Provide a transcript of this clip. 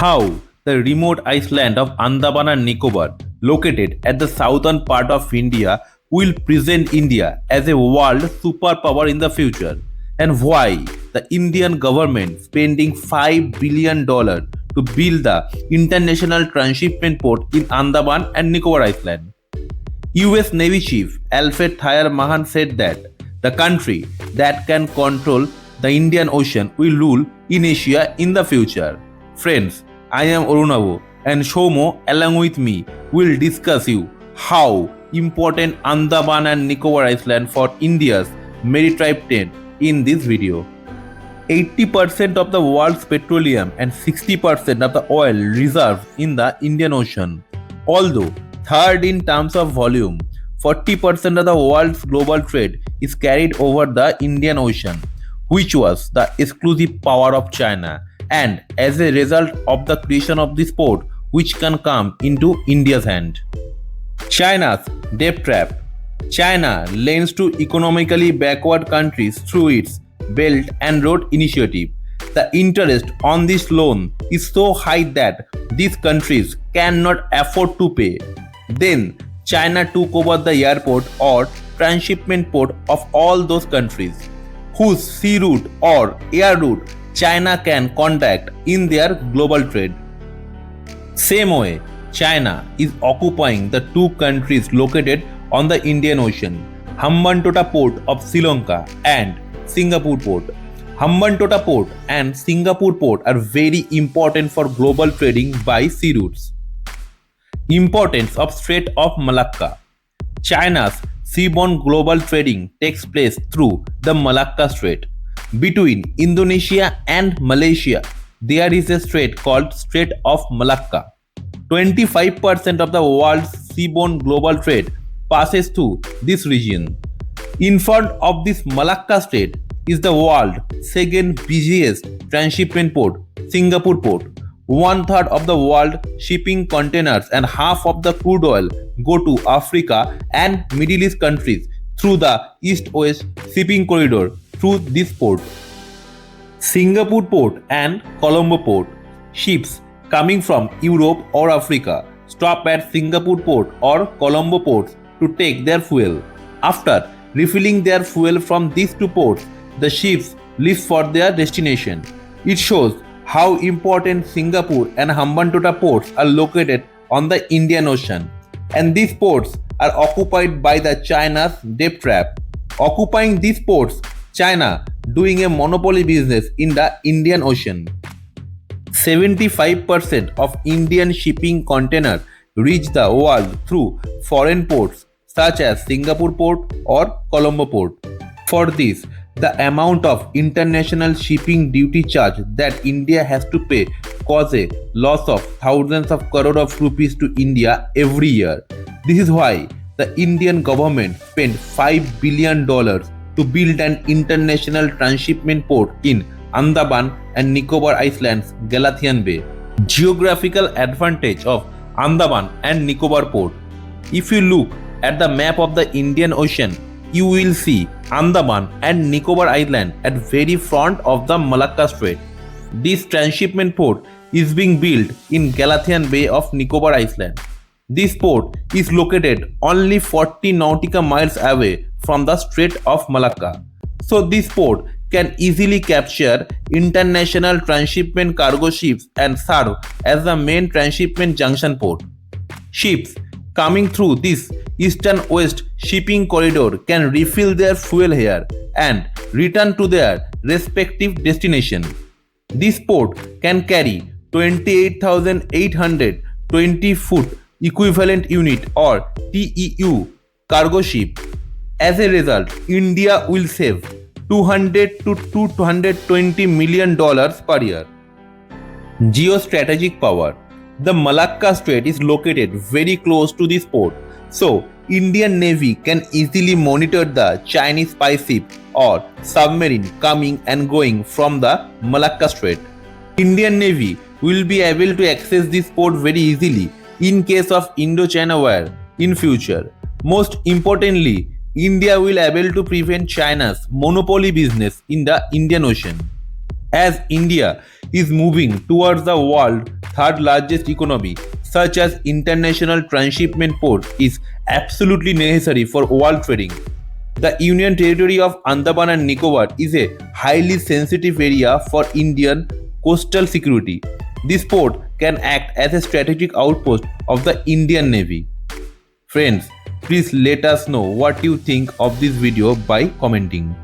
how the remote island of Andaman and Nicobar, located at the southern part of India, will present India as a world superpower in the future, and why the Indian government spending $5 billion to build the international transshipment port in Andaman and Nicobar Island. US Navy Chief Alfred Thayer Mahan said that the country that can control the Indian Ocean will rule in Asia in the future. Friends, I am Arunava, and Shomo along with me will discuss you how important Andaman and Nicobar Island for India's maritime trade in this video. 80% of the world's petroleum and 60% of the oil reserves in the Indian Ocean. Although third in terms of volume, 40% of the world's global trade is carried over the Indian Ocean, which was the exclusive power of China, and as a result of the creation of this port, which can come into India's hand. China's debt trap. China lends to economically backward countries through its Belt and Road Initiative. The interest on this loan is so high that these countries cannot afford to pay. Then China took over the airport or transshipment port of all those countries, whose sea route or air route China can contact in their global trade. Same way, China is occupying the two countries located on the Indian Ocean, Hambantota Port of Sri Lanka and Singapore Port. Hambantota Port and Singapore Port are very important for global trading by sea routes. Importance of Strait of Malacca. China's seaborne global trading takes place through the Malacca Strait. Between Indonesia and Malaysia, there is a strait called Strait of Malacca. 25% of the world's seaborne global trade passes through this region. In front of this Malacca Strait is the world's second busiest transshipment port, Singapore Port. 1/3 of the world shipping containers and half of the crude oil go to Africa and Middle East countries through the East-West shipping corridor through this port. Singapore Port and Colombo Port. Ships coming from Europe or Africa stop at Singapore Port or Colombo ports to take their fuel. After refilling their fuel from these two ports, the ships leave for their destination. It shows how important Singapore and Hambantota ports are located on the Indian Ocean, and these ports are occupied by the China's debt trap. Occupying these ports, China doing a monopoly business in the Indian Ocean. 75% of Indian shipping containers reach the world through foreign ports such as Singapore Port or Colombo Port. For this, the amount of international shipping duty charge that India has to pay cause a loss of thousands of crore of rupees to India every year. This is why the Indian government spent $5 billion to build an international transshipment port in Andaman and Nicobar Islands, Galician Bay. Geographical advantage of Andaman and Nicobar Port. If you look at the map of the Indian Ocean, you will see Andaman and Nicobar Island at very front of the Malacca Strait. This transshipment port is being built in Galician Bay of Nicobar Island. This port is located only 40 nautical miles away from the Strait of Malacca. So this port can easily capture international transshipment cargo ships and serve as the main transshipment junction port. Ships coming through this eastern-west shipping corridor can refill their fuel here and return to their respective destination. This port can carry 28,820 foot equivalent unit or TEU cargo ship. As a result, India will save $200 to $220 million per year. Geostrategic power. The Malacca Strait is located very close to this port, so Indian Navy can easily monitor the Chinese spy ship or submarine coming and going from the Malacca Strait. Indian Navy will be able to access this port very easily in case of Indo-China war in future. Most importantly, India will able to prevent China's monopoly business in the Indian Ocean. As India is moving towards the world's third largest economy, such as international transshipment port is absolutely necessary for world trading. The Union Territory of Andaman and Nicobar is a highly sensitive area for Indian coastal security. This port can act as a strategic outpost of the Indian Navy. Friends, please let us know what you think of this video by commenting.